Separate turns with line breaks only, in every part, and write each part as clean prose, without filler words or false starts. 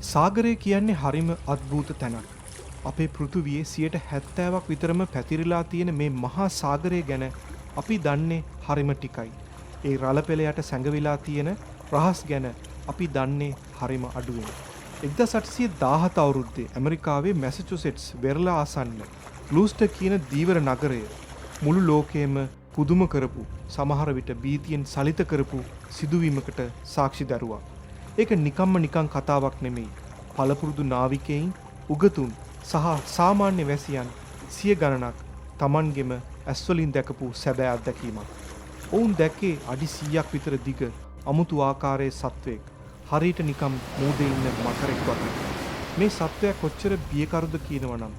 සාගරය කියන්නේ හරිම අද්භූත තැනක්. අපේ පෘථුවියේ 70%ක් විතරම පැතිරිලා තියෙන මේ මහා සාගරය ගැන අපි දන්නේ හරිම ටිකයි. ඒ රළ පෙළ යට සැඟවිලා තියෙන රහස් ගැන අපි දන්නේ හරිම අඩුවෙන්. 1817 අවුරුද්දේ ඇමරිකාවේ මැසචුසෙට්ස් වෙරළ ආසන්න ග්ලූස්ටර් කියන දීවර නගරය මුළු ලෝකයේම පුදුම කරපු, සමහර විට බීතියෙන් සලිත කරපු සිදුවීමකට සාක්ෂි දරුවා. ඒක නිකන් කතාවක් නෙමෙයි. පළපුරුදු නාවිකයින්, උගතුන් සහ සාමාන්‍ය වැසියන් සිය ගණනක් Tamanගෙම ඇස්වලින් දැකපු සැබෑ අත්දැකීමක්. ඔවුන් දැක්කේ අඩි 100ක් විතර දිග අමුතු ආකාරයේ සත්වයෙක්. හරියට නිකම් මූදේ ඉන්න මකරෙක් වගේ. මේ සත්වයා කොච්චර බියකරුද කියනවනම්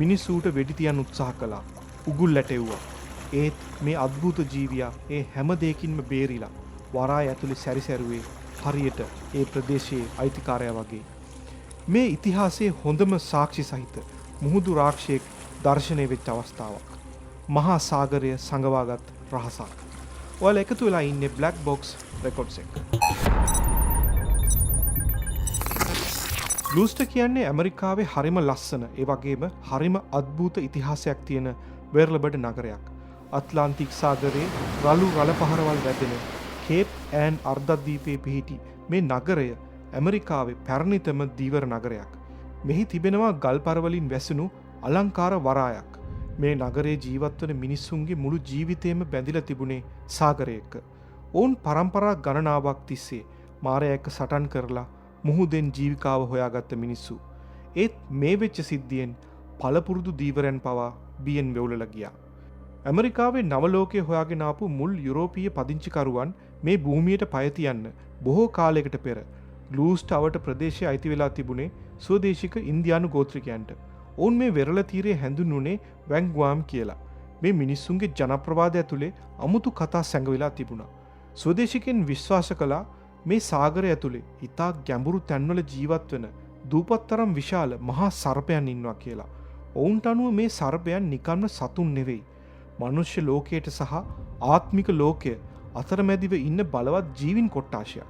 මිනිස්සුන්ට වෙඩි තියන්න උත්සාහ කළා. උගුල් ඇටෙව්වා. ඒත් මේ අద్భుත ජීවියා ඒ හැම දෙයකින්ම බේරිලා වරාය ඇතුලේ සැරිසැරුවේ හරියට ඒ ප්‍රදේශයේ අයිතිකාරයා වගේ. මේ ඉතිහාසයේ හොඳම සාක්ෂි සහිත මුහුදු රාක්ෂයෙක් දර්ශනය වෙච්ච අවස්ථාවක්. මහා සාගරය සංගවාගත් රහසක්. ඔයාලා එකතු වෙලා ඉන්නේ බ්ලැක් බොක්ස් රෙකෝඩ්ස් එක. ග්ලූස්ටර් කියන්නේ ඇමරිකාවේ හරිම ලස්සන, ඒ වගේම හරිම අద్භූත ඉතිහාසයක් තියෙන වෙරළබඩ නගරයක්. අට්ලාන්ටික් සාගරයේ රළු රළ පහරවල් වැදෙන කේප් ඇන් අර්ධද්වීපයේ පිහිටි මේ නගරය ඇමරිකාවේ පැරණිතම දීවර නගරයක්. මෙහි තිබෙනවා ගල්පරවලින් වැසුණු අලංකාර වරායක්. මේ නගරේ ජීවත් වන මිනිස්සුන්ගේ මුළු ජීවිතේම බැඳිලා තිබුණේ සාගරයක. ඔවුන් පරම්පරා ගණනාවක් තිස්සේ මාරයා එක්ක සටන් කරලා මුහුදෙන් ජීවිකාව හොයාගත්ත මිනිස්සු. ඒත් මේ වෙච්ච සිද්ධියෙන් පළපුරුදු දීවරයන් පවා බියෙන් වෙවුලලා ගියා. ඇමරිකාවේ නවලෝකයේ හොයාගෙන ආපු මුල් යුරෝපීය පදිංචිකරුවන් මේ භූමියට පය තියන්න බොහෝ කාලයකට පෙර ග්ලූස්ටර් අවට ප්‍රදේශයේ අයිති වෙලා තිබුණේ ස්වදේශික ඉන්දියානු ගෝත්‍රිකයන්ට. ඔවුන් මේ වෙරළ තීරයේ හැඳින්වුනේ වැන්ග්වාම් කියලා. මේ මිනිස්සුන්ගේ ජනප්‍රවාදය ඇතුලේ අමුතු කතා සැඟවිලා තිබුණා. ස්වදේශිකයන් විශ්වාස කළා මේ සාගරය ඇතුලේ ඉතා ගැඹුරු තැන්වල ජීවත් වෙන දූපත්තරම් විශාල මහා සර්පයන් ඉන්නවා කියලා. ඔවුන්ට අනුව මේ සර්පයන් නිකම්ම සතුන් නෙවෙයි. මනුෂ්‍ය ලෝකයට සහ ආත්මික ලෝකය අතරමැදිව ඉන්න බලවත් ජීවින් කොට්ටාශයක්.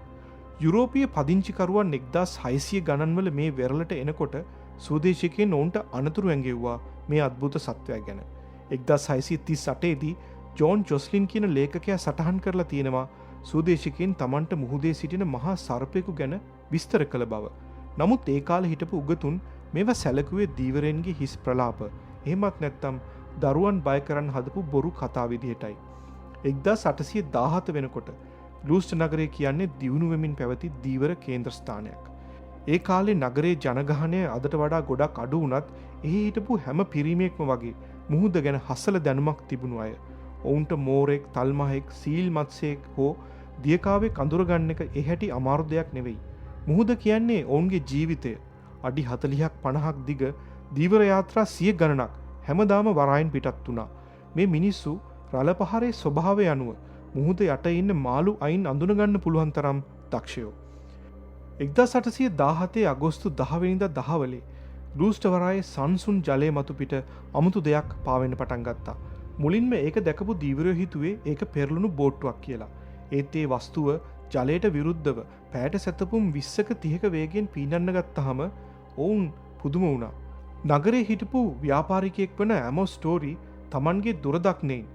යුරෝපීය පදිංචිකරුවන් 1600 ගණන්වල මේ වෙරළට එනකොට ස්වදේශිකයන් ඔවුන්ට අනතුරු ඇඟෙව්වා මේ අద్భుත සත්වයා ගැන. 1638 දී ජෝන් ජොස්ලින් කියන ලේඛකයා සටහන් කරලා තියෙනවා ස්වදේශිකයන් Tamanට මුහුදේ සිටින මහා සර්පයෙකු ගැන විස්තර කළ බව. නමුත් ඒ කාලේ හිටපු උගතුන් මේවා සැලකුවේ දීවරයන්ගේ හිස් ප්‍රලාප. එහෙමත් නැත්නම් දරුවන් බය කරන්න හදපු බොරු කතා විදිහටයි. 1817 වෙනකොට ග්ලූස්ටර් නගරය කියන්නේ දියුණු වෙමින් පැවති දීවර කේන්ද්‍ර ස්ථානයක්. ඒ කාලේ නගරයේ ජනගහනය අදට වඩා ගොඩක් අඩු වුණත් එහි හිටපු හැම පිරිමියෙක්ම වගේ මුහුද ගැන හසල දැනුමක් තිබුණු අය. ඔවුන්ට මෝරෙක්, තල්මහෙක්, සීල් මත්ස්‍යයෙක් හෝ දියකාවෙක් අඳුරගන්න එක ඒ හැටි අමාරු දෙයක් නෙවෙයි. මුහුද කියන්නේ ඔවුන්ගේ ජීවිතය. අඩි 40ක් 50ක් දිග දීවර යාත්‍රා 100 ගණනක් හැමදාම වරායෙන් පිටත් වුණා. මේ මිනිස්සු රළ පහරේ ස්වභාවය අනුව මුහුද යට ඉන්න මාළු අයින් අඳුනගන්න පුළුවන් තරම් දක්ෂයෝ. 1817 අගෝස්තු 10 වෙනිදා දහවලේ ග්ලූස්ටර් වරායේ සංසුන් ජලය මතු පිට අමුතු දෙයක් පාවෙන්න පටන් ගත්තා. මුලින්ම ඒක දැකපු දීවරයෝ හිතුවේ ඒක පෙරළුණු බෝට්ටුවක් කියලා. ඒත් ඒ වස්තුව ජලයට විරුද්ධව පැයට සැතපුම් 20ක 30ක වේගයෙන් පීනන්න ගත්තාම ඔවුන් පුදුම වුණා. නගරේ හිටපු ව්‍යාපාරිකයෙක් වන ඇමොස් ස්ටෝරි Tamanගේ දුරදක්නෙයින්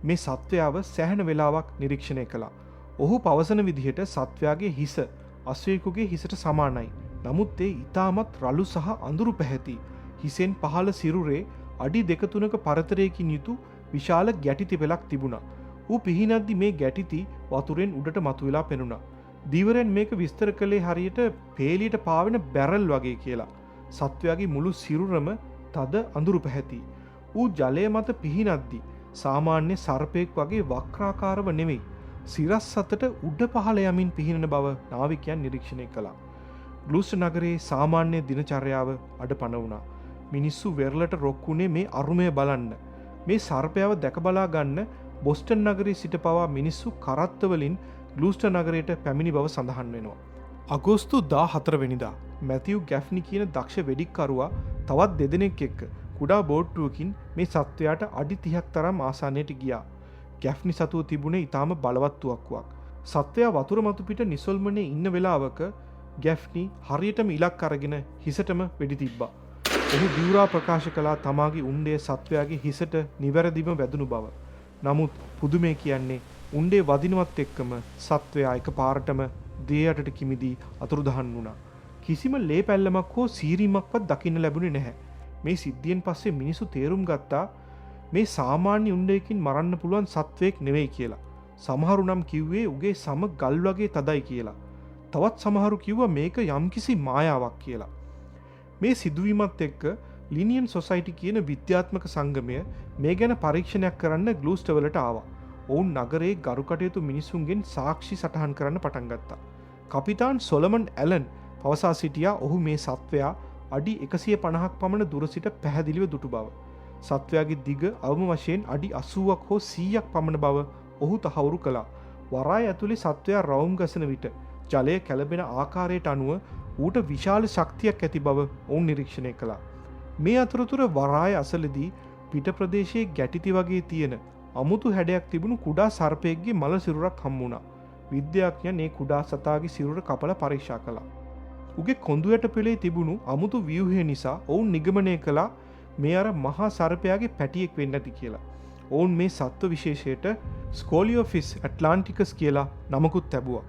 මේ සත්වයාව සෑහෙන වෙලාවක් නිරීක්ෂණය කළා. ඔහු පවසන විදිහට සත්වයාගේ හිස අශ්වයෙකුගේ හිසට සමානයි. නමුත් ඒ ඊටමත් රළු සහ අඳුරු පැහැති. හිසෙන් පහළ සිරුරේ අඩි 2-3ක පරතරයකින් යුතු විශාල ගැටිති පෙළක් තිබුණා. ඌ පිහිනද්දි මේ ගැටිති වතුරෙන් උඩට මතුවලා පෙනුණා. දීවරයන් මේක විස්තර කළේ හරියට පේලියට පාවෙන බැරල් වගේ කියලා. සත්වයාගේ මුළු සිරුරම තද අඳුරු පැහැති. ඌ ජලය මත පිහිනද්දි සාමාන්‍ය සර්පයෙක් වගේ වක්‍රාකාරව නෙවෙයි, සිරස් අතට උඩ පහළ යමින් පිහිනන බව නාවිකයන් නිරීක්ෂණය කළා. ග්ලූස්ටර් නගරයේ සාමාන්‍ය දිනචර්යාව අඩපණ වුණා. මිනිස්සු වෙරළට රොක්කුනේ මේ අරුමය බලන්න. මේ සර්පයාව දැක බලා ගන්න බොස්ටන් නගරයේ සිට පවා මිනිස්සු කරත්තවලින් ග්ලූස්ටර් නගරයට පැමිණි බව සඳහන් වෙනවා. අගෝස්තු 14 වෙනිදා මැතිව් ගැෆ්නි කියන දක්ෂ වෙඩික්කරුවා තවත් දෙදෙනෙක් එක්ක කුඩා බෝට්ටුවකින් මේ සත්වයාට අඩි 30ක් තරම් ආසන්නයට ගියා. ගැෆ්නි සතුව තිබුණේ ඊටාම බලවත් තුවක්කුවක්. සත්වයා වතුර මතු පිට නිසල්මනේ ඉන්න වෙලාවක ගැෆ්නි හරියටම ඉලක්ක අරගෙන හිසටම වෙඩි තිබ්බා. ඔහු දිවුරා ප්‍රකාශ කළා තමාගේ උණ්ඩේ සත්වයාගේ හිසට නිවැරදිම වැදුණු බව. නමුත් පුදුමේ කියන්නේ උණ්ඩේ වදිනවත් එක්කම සත්වයා එකපාරටම දේ යටට කිමිදී අතුරුදහන් වුණා. කිසිම ලේ පැල්ලමක් හෝ සීරීමක්වත් දකින්න ලැබුණේ නැහැ. මේ සිද්ධියෙන් පස්සේ මිනිසු තේරුම් ගත්තා මේ සාමාන්‍ය උණ්ඩයකින් මරන්න පුළුවන් සත්වයෙක් නෙවෙයි කියලා. සමහරු නම් කිව්වේ උගේ සම ගල් වගේ තදයි කියලා. තවත් සමහරු කිව්වා මේක යම්කිසි මායාවක් කියලා. මේ සිදුවීමත් එක්ක ලිනියන් සොසයිටි කියන විද්‍යාත්මක සංගමය මේ ගැන පරීක්ෂණයක් කරන්න ග්ලූස්ටර් වලට ආවා. ඔවුන් නගරයේ ගරු කටයුතු මිනිසුන්ගෙන් සාක්ෂි සටහන් කරන්න පටන් ගත්තා. කපිතාන් සොලමන් ඇලන් පවසා සිටියා ඔහු මේ සත්වයා අඩි 150ක් පමණ දුර සිට පැහැදිලිව දුටු බව. සත්වයාගේ දිග අවම වශයෙන් අඩි 80ක් හෝ 100ක් පමණ බව ඔහු තහවුරු කළා. වරාය ඇතුලේ සත්වයා රවුම් ගසන විට ජලය කැළඹෙන ආකාරයට අනුව ඌට විශාල ශක්තියක් ඇති බව ඔවුන් නිරීක්ෂණය කළා. මේ අතරතුර වරාය අසලදී පිට ප්‍රදේශයේ ගැටිති වගේ තියෙන අමුතු හැඩයක් තිබුණු කුඩා සර්පයෙක්ගේ මල සිරුරක් හම්බ වුණා. විද්‍යාඥයන් මේ කුඩා සතාගේ සිරුර කපලා පරීක්ෂා කළා. උගේ කොඳු යට පෙළේ තිබුණු අමුතු ව්‍යුහය නිසා ඔවුන් නිගමනය කළා මේ අර මහා සර්පයාගේ පැටියෙක් වෙන්න ඇති කියලා. ඔවුන් මේ සත්ව විශේෂයට ස්කෝලියෝෆිස් ඇට්ලාන්ටිකස් කියලා නමකුත් තැබුවා.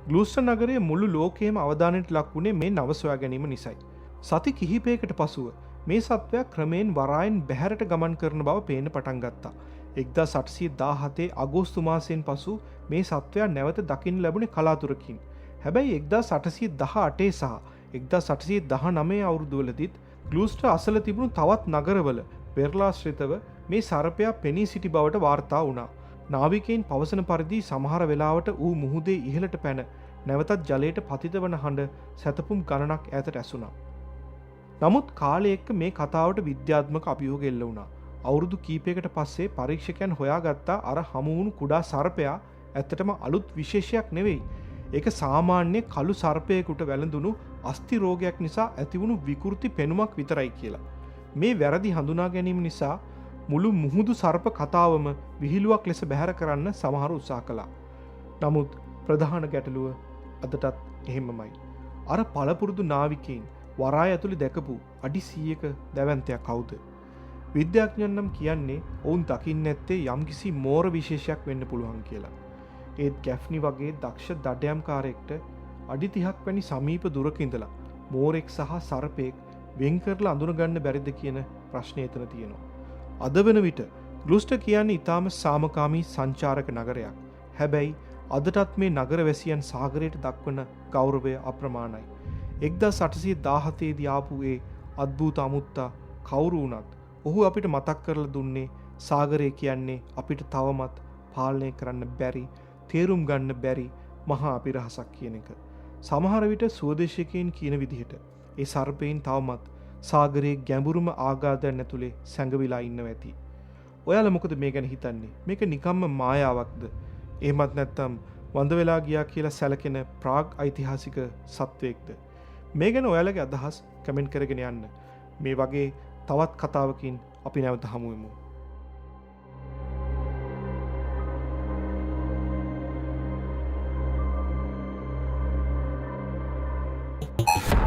ග්ලූස්ටර් නගරයේ මුළු ලෝකයේම අවධානයට ලක් වුණේ මේ නව සොයා ගැනීම නිසයි. සති කිහිපයකට පසුව මේ සත්වයා ක්‍රමයෙන් වරායෙන් බැහැරට ගමන් කරන බව පේන්න පටන් ගත්තා. 1817 අගෝස්තු මාසයෙන් පසු මේ සත්වයා නැවත දකින්න ලැබුණේ කලාතුරකින්. හැබැයි 1818 සහ 1819 අවුරුදුවලදීත් ග්ලූස්ටර් අසල තිබුණු තවත් නගරවල පෙරලාශ්‍රිතව මේ සර්පයා පෙනී සිටි බවට වාර්තා වුණා. නාවිකයින් පවසන පරිදි සමහර වෙලාවට ඌ මුහුදේ ඉහළට පැන නැවතත් ජලයට පතිත වන හඬ සැතපුම් ගණනක් ඈතට ඇසුණා. නමුත් කාලය එක්ක මේ කතාවට විද්‍යාත්මක අභියෝග එල්ල වුණා. අවුරුදු කීපයකට පස්සේ පරීක්ෂකයන් හොයාගත්තා අර හමු වුණු කුඩා සර්පයා ඇත්තටම අලුත් විශේෂයක් නෙවෙයි. ඒක සාමාන්‍ය කළු සර්පයෙකුට වැළඳුණු අස්ථි රෝගයක් නිසා ඇතිවුණු විකෘති පෙනුමක් විතරයි කියලා. මේ වැරදි හඳුනා ගැනීම නිසා මුළු මුහුදු සර්ප කතාවම විහිළුවක් ලෙස බැහැර කරන්න සමහරු උත්සාහ කළා. නමුත් ප්‍රධාන ගැටලුව අදටත් එහෙමමයි. අර පළපුරුදු නාවිකයින් වරාය ඇතුළේ දැකපු අඩි 100ක දැවැන්තයා කවුද? විද්‍යාඥයන් නම් කියන්නේ ඔවුන් දකින්න නැත්තේ යම්කිසි මෝර විශේෂයක් වෙන්න පුළුවන් කියලා. ඒත් ගැෆ්නි වගේ දක්ෂ දඩයම්කාරයෙක්ට අඩි 30ක් වැනි සමීප දුරක ඉඳලා මෝරෙක් සහ සර්පෙක් වෙන් කරලා අඳුනගන්න බැරිද කියන ප්‍රශ්නේ එතන තියෙනවා. අද වෙන විට ග්ලූස්ටර් කියන්නේ ඊටාම සාමකාමී සංචාරක නගරයක්. හැබැයි අදටත් මේ නගර වැසියන් සාගරයට දක්වන ගෞරවය අප්‍රමාණයි. 1817 දී ආපු ඒ අద్භූත අමුත්තා කවුරු වුණත් ඔහු අපිට මතක් කරලා දුන්නේ සාගරය කියන්නේ අපිට තවමත් පාලනය කරන්න බැරි, තේරුම් ගන්න බැරි මහා අපිරහසක් කියන එක. සමහර විට ස්වදේශිකයින් කියන විදිහට ඒ සර්පයින් තවමත් සාගරයේ ගැඹුරුම ආගාධයන් ඇතුලේ සැඟවිලා ඉන්නවා ඇති. ඔයාලා මොකද මේ ගැන හිතන්නේ? මේක නිකම්ම මායාවක්ද? එහෙමත් නැත්නම් වඳ වෙලා ගියා කියලා සැලකෙන ප්‍රාග් ඓතිහාසික සත්වයක්ද? මේ ගැන ඔයාලගේ අදහස් කමෙන්ට් කරගෙන යන්න. මේ වගේ තවත් කතාවකින් අපි නැවත හමු වෙමු.
You